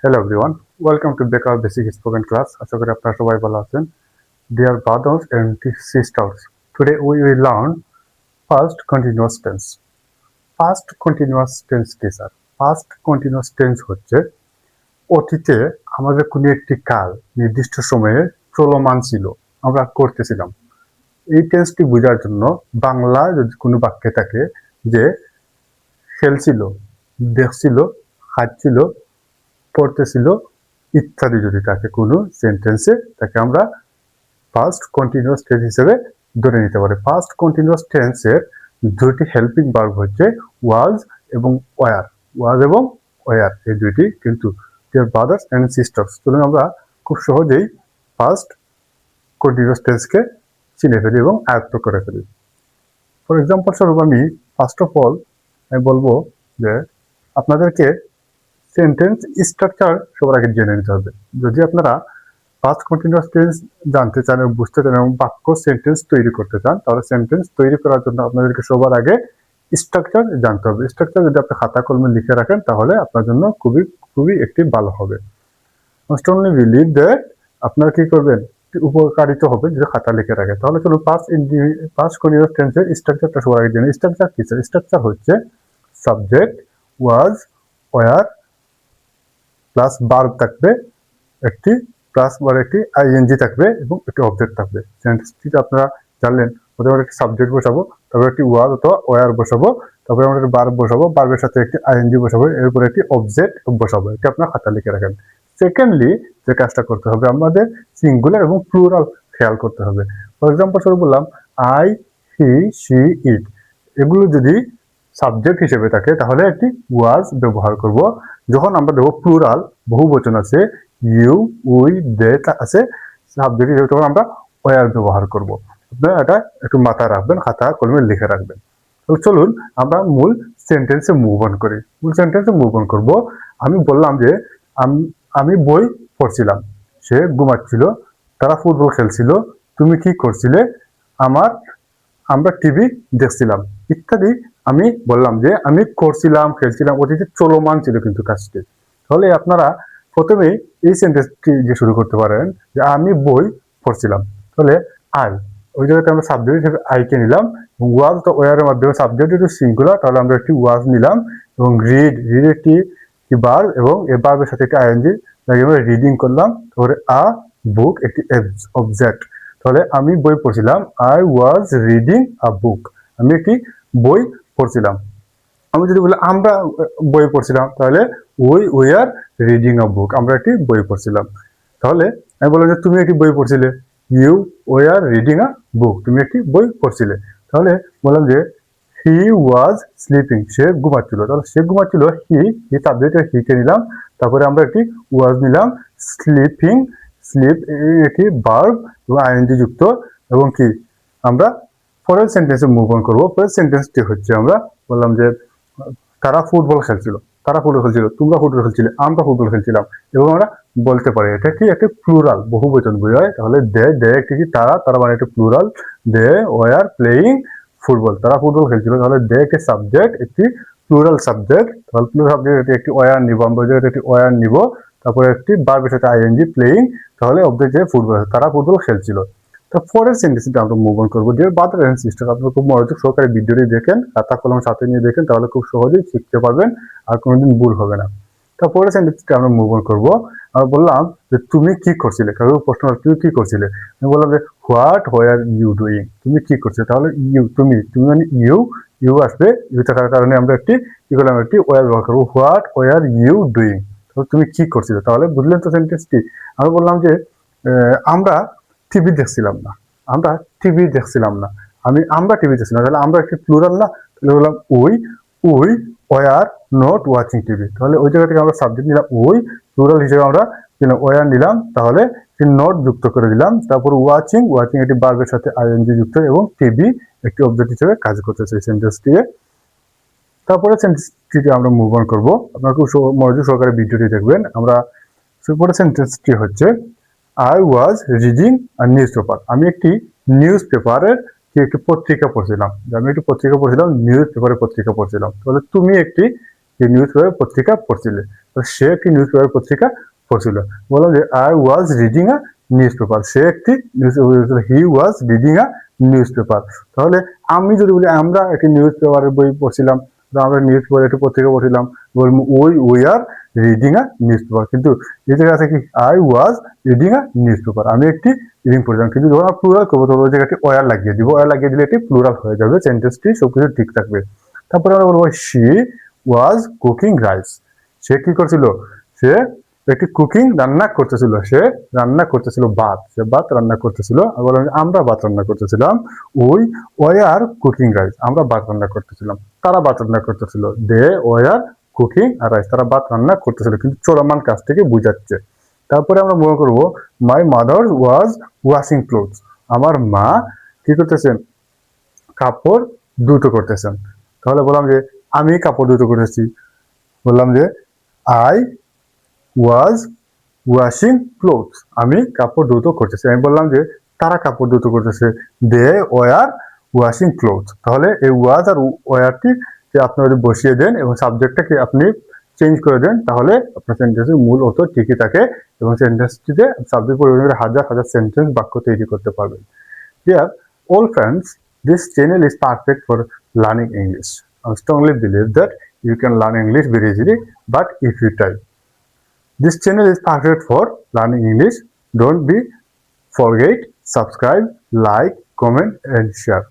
Hello everyone, welcome to Bekar Basic Spoken Class. আশা করি আপনারা সবাই ভালো আছেন. Dear brothers and sisters, today we will learn past continuous tense. Past continuous tense কি sir? Past continuous tense হচ্ছে অতীতে আমাদের কোনো একটি কাল নির্দিষ্ট সময়ে চলমান ছিল, আমরা করতেছিলাম। এই টেন্সটি বোঝার জন্য বাংলা যদি কোনো বাক্যে থাকে যে খেলছিল, দেখছিল, খাচ্ছিল, পড়তেছিল ইত্যাদি যদি থাকে কোনো সেন্টেন্সে, তাকে আমরা পাস্ট কন্টিনিউয়াস টেন্স হিসেবে ধরে নিতে পারি। পাস্ট কন্টিনিউয়াস টেন্সের দুটি হেল্পিং ভার্ব হচ্ছে ওয়াজ এবং ওয়ার। ওয়াজ এবং ওয়ার এই দুইটি কিন্তু ডিয়ার ব্রাদার্স অ্যান্ড সিস্টার্স, চলুন আমরা খুব সহজেই পাস্ট কন্টিনিউয়াস টেন্সকে চিনে ফেলি এবং আয়ত্ত করে ফেলি। ফর এক্সাম্পল স্বরূপ আমি ফার্স্ট অফ অল আমি বলবো যে আপনাদেরকে সেন্টেন্স স্ট্রাকচার সবার আগে জেনে নিতে হবে। যদি আপনারা পাস্ট কন্টিনিউয়াস টেন্স জানতে চান এবং বুঝতে চান এবং বাক্য সেন্টেন্স তৈরি করতে চান, তাহলে সেন্টেন্স তৈরি করার জন্য আপনাদেরকে সবার আগে স্ট্রাকচার জানতে হবে। স্ট্রাকচার যদি আপনি খাতা কলমে লিখে রাখেন তাহলে আপনার জন্য খুবই খুবই একটি ভালো হবে। স্ট্রংলি বিলিভ দ্যাট আপনারা কি করবেন, উপকারিত হবে যদি খাতা লিখে রাখেন। তাহলে চলুন পাস্ট কন্টিনিউয়াস টেন্সের স্ট্রাকচারটা সবার আগে জেনে। স্ট্রাকচার কি? স্ট্রাকচার হচ্ছে subject was were plus verb থাকবে একটি, প্লাস পরে একটি আইএনজি থাকবে এবং একটি অবজেক্ট থাকবে। সেন্টেন্সটিতে আপনারা জানলেন প্রথমে আমরা একটি সাবজেক্ট বসাবো, তারপরে একটি ওয়াজ অথবা ওয়ার বসাবো, তারপরে আমরা একটি ভার্ব বসাবো, ভার্বের সাথে একটি আইএনজি বসাবো, এরপরে একটি অবজেক্ট বসাবো। এটি আপনার খাতা লিখে রাখেন। সেকেন্ডলি যে কাজটা করতে হবে আমাদের সিঙ্গুলার এবং প্লুরাল খেয়াল করতে হবে। ফর এক্সাম্পল স্বরূপ বললাম আই, হি, শি, ইট, এগুলো যদি সাবজেক্ট হিসেবে থাকে তাহলে একটি ওয়াজ ব্যবহার করব। যখন আমরা দেখব প্লুরাল বহু বচন আছে, ইউ, উই, দে আছে সাবজেক্ট হিসেবে, তখন আমরা ওয়ার ব্যবহার করব। আপনারা এটা একটু মাথায় রাখবেন, খাতা কলমে লিখে রাখবেন। তো চলুন আমরা মূল সেন্টেন্সে মুভ অন করি। মূল সেন্টেন্সে মুভ অন করব। আমি বললাম যে আমি বই পড়ছিলাম, সে ঘুমাচ্ছিল, তারা ফুটবল খেলছিল, তুমি কি করছিলে, আমরা টিভি দেখছিলাম ইত্যাদি। আমি বললাম যে আমি করছিলাম, খেলছিলাম, অতীতে চলমান ছিল কিন্তু কাজটি। তাহলে আপনারা প্রথমেই এই সেন্টেন্সটি যে শুরু করতে পারেন যে আমি বই পড়ছিলাম। তাহলে আই, ওই জায়গাতে আমরা সাবজেক্ট হিসেবে আইকে নিলাম। ওয়াজ তো ওয়ারের মাধ্যমে সাবজেক্ট যদি সিঙ্গুলার তাহলে আমরা একটি ওয়াজ নিলাম এবং রিড একটি ভার্ব এবং এই ভার্বের সাথে একটি আইএনজি আমরা রিডিং করলাম। তারপরে আ বুক একটি অবজেক্ট। তাহলে আমি বই পড়ছিলাম, আই ওয়াজ রিডিং আ বুক, আমি একটি বই পড়ছিলাম। আমি যদি বলি আমরা বই পড়ছিলাম তাহলে উই আর রিডিং আ বুক, আমরা একটি বই পড়ছিলাম। তাহলে আমি বললাম যে তুমি একটি বই পড়ছিলে, ইউ ওয়ার রিডিং আ বুক, তুমি একটি বই পড়ছিলে। তাহলে বললাম যে হি ওয়াজ স্লিপিং, সে ঘুমাচ্ছিল। তাহলে সে ঘুমাচ্ছিল, হি সাবজেক্ট হিকে নিলাম, তারপরে আমরা একটি ওয়াজ নিলাম, স্লিপিং, স্লিপ একটি ভার্ব এবং আইএনজি যুক্ত, এবং কি আমরা পরের সেন্টেন্সে মুভ অন করবো। পরের সেন্টেন্সটি হচ্ছে আমরা বললাম যে তারা ফুটবল খেলছিল, তোমরা ফুটবল খেলছিলে, আমরা ফুটবল খেলছিলাম। এবং আমরা বলতে পারি এটা কি একটি প্লুরাল বহুবচন বোঝায়। তাহলে দে একটি কি তারা মানে একটি plural, they were playing football, তারা ফুটবল খেলছিল। তাহলে দে একটি সাবজেক্ট, একটি প্লুরাল সাবজেক্ট। তাহলে প্লুরাল সাবজেক্ট একটি ওয়ার নিব, আমরা একটি ওয়ার নিব, তারপরে একটি ভার্বের সাথে আইএনজি প্লেয়িং, তাহলে অবজেক্ট যে ফুটবল, তারা ফুটবল খেলছিল। তো পরের সেন্টেন্সটা আমরা মুভ অন করবো। ডিয়ার ব্রাদার এন্ড সিস্টার, আপনারা খুব মনোযোগ সহকারে ভিডিওটি দেখেন, খাতা কলম সাথে নিয়ে দেখেন, তাহলে খুব সহজেই শিখতে পারবেন আর কোনোদিন ভুল হবে না। তো পরের সেন্টেন্সটা আমরা মুভ অন করবো। আমরা বললাম যে তুমি কি করছিলে, কারো প্রশ্ন তুমি কি করছিলে, আমি বললাম যে হোয়াট ওয়ার ইউ ডুইং, তুমি কি করছিলে। তাহলে ইউ, তুমি মানে ইউ আসবে, ইউ থাকার কারণে আমরা একটি কি করলাম, একটি ওয়ার ব্যবহার করবো, হোয়াট ওয়ার ইউ ডুইং, তাহলে তুমি কি করছিলে। তাহলে বুঝলেন তো সেন্টেন্সটি। আমি বললাম যে আমরা টিভি দেখছিলাম না, আমরা টিভি দেখছিলাম না, আমরা টিভি দেখছিলাম, তাহলে আমরা একটি প্লুরাল না, তাহলে বললাম we were not watching TV. তাহলে ওই জায়গা থেকে আমরা সাবজেক্ট নিলাম উই, প্লুরাল হিসেবে আমরা ওয়ার নিলাম, তাহলে নট যুক্ত করে দিলাম। তারপর ওয়াচিং একটি ভার্বের সাথে আইএনজি যুক্ত এবং টিভি একটি অবজেক্ট হিসেবে কাজ করতেছে এই সেন্টেন্সটি। তারপরে সেন্টেন্সটিকে আমরা মুভ অন করবো। আপনারা খুব মনোযোগ সহকারে ভিডিওটি দেখবেন। আমরা পরের সেন্টেন্সটি হচ্ছে I was reading a news paper, আমি একটি নিউজ পেপারের একটি পত্রিকা পড়ছিলাম, নিউজ পেপারের পত্রিকা পড়ছিলাম। তাহলে তুমি একটি এই নিউজ পেপার পত্রিকা পড়ছিলে। তো সে একটি নিউজ পেপার পত্রিকা পড়ছিল। বললাম যে I was reading a newspaper, সে একটি news, he was reading a newspaper. তাহলে আমি যদি বলি আমরা একটি নিউজ পেপারের বই পড়ছিলাম, আমরা নিউজ পেপার একটি পত্রিকা পড়ছিলাম, বলবো we are reading a news paper. কিন্তু এই জায়গা আছে কি I was reading a news paper, আমি একটি রিডিং পড়ছিলাম। কিন্তু যখন আমরা প্লুরাল করবো তখন ওই জায়গাটি ওয়ার লাগিয়ে দিব, ওয়ার লাগিয়ে দিলে এটি প্লুরাল হয়ে যাবে, সেন্টেন্সটি সবকিছু ঠিক থাকবে। তারপরে আমরা বলবো শি ওয়াজ কুকিং রাইস, সে কি করছিল, সে একটি কুকিং রান্না করতেছিল, সে রান্না করতেছিল ভাত, সে ভাত রান্না করতেছিল। আমরা ভাত রান্না করতেছিলাম, উই ওয়ার কুকিং রাইস, আমরা ভাত রান্না করতেছিলাম। তারা ভাত রান্না করতেছিল, দে ওয়ার কুকিং রাইস, তারা ভাত রান্না করতেছিল, কিন্তু চলমান কাজ থেকে বুঝাচ্ছে। তারপরে আমরা মনে করবো my mother was washing clothes, আমার মা কি করতেছেন, কাপড় দ্রুত করতেছেন। তাহলে বললাম যে আমি কাপড় দ্রুত করতেছি, বললাম যে আই ওয়াজ ওয়াশিং ক্লোথস, আমি কাপড় দ্রুত করতেছি। আমি বললাম যে তারা কাপড় দ্রুত করতেছে, দে ওয়ার ওয়াশিং ক্লোথস। তাহলে এই ওয়াজ আর ওয়ারটি আপনি যদি বসিয়ে দেন এবং সাবজেক্টটাকে আপনি চেঞ্জ করে দেন, তাহলে আপনার সেন্টেন্সের মূল অর্থ ঠিকই থাকে এবং সেন্টেন্সটিতে সাবজেক্ট পরিবর্তন করে হাজার হাজার সেন্টেন্স বাক্য তৈরি করতে পারবেন। Dear all friends, this channel is perfect for learning English. I strongly believe that you can learn English very easily, but if you try. This channel is perfect for learning English. Don't be forget, subscribe, like, comment and share.